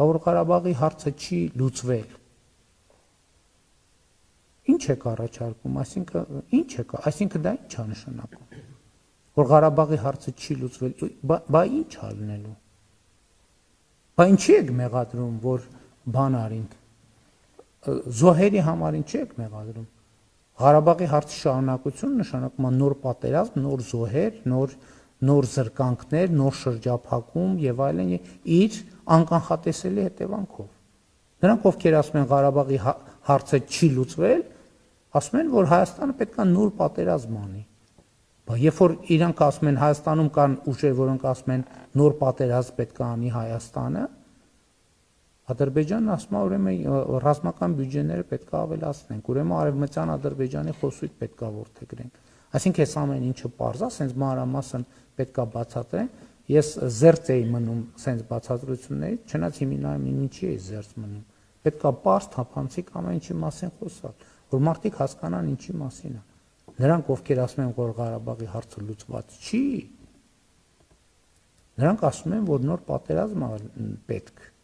որ Ղարաբաղի հարցը չի լուծվել։ Ինչ եք առաջարկում, այսինքն դա ինչ է նշանակում, որ Ղարաբաղի հարցը չի լուծվել, բա ինչ է լինելու։ Բա ինչի եք մեղադրում, որ բան արինք, զոհերի համար ինչի եք մեղադրում։ Ղարաբաղի հարցի շարունակություն նշանակում է նոր պատերազմ, նոր զոհեր, նոր զրկանքներ, նոր շրջափակում եւ այլն իր անկանխատեսելի հետևանքով։ Նրանք, ովքեր ասում են Ղարաբաղի հարցը չի լուծվել, ասում են, որ Հայաստանը պետք է նոր պատերազմ անի։ Բայց երբ որ իրանք ասում են Հայաստանում կան ուժեր, որոնք ասում են նոր պատերազմ պետք է անի Հայաստանը, Ադրբեջանն ասում է, ուրեմն ռազմական բյուջեները պետք է ավելացնենք, ուրեմն Արևմտյան Ադրբեջանի խոսույթ պետք է որդեգրենք։ Այսինքն այս ամեն ինչը պարզ է, ասենց մանրամասն պետք է բացատրենք։ Ես զերծ էի մնում ասենց բացատրություններից, չնայած հիմնարան ինչի է զերծ մնում։ Պետք է պարզ, թափանցիկ ամեն ինչի մասին խոսալ, որ մարդիկ հասկանան ինչի մասին է։ Նրանք, ովքեր ասում են, որ Ղարաբաղի հարցը լուծված չի, նրանք ասում են, որ նոր պատերազմ է պետք։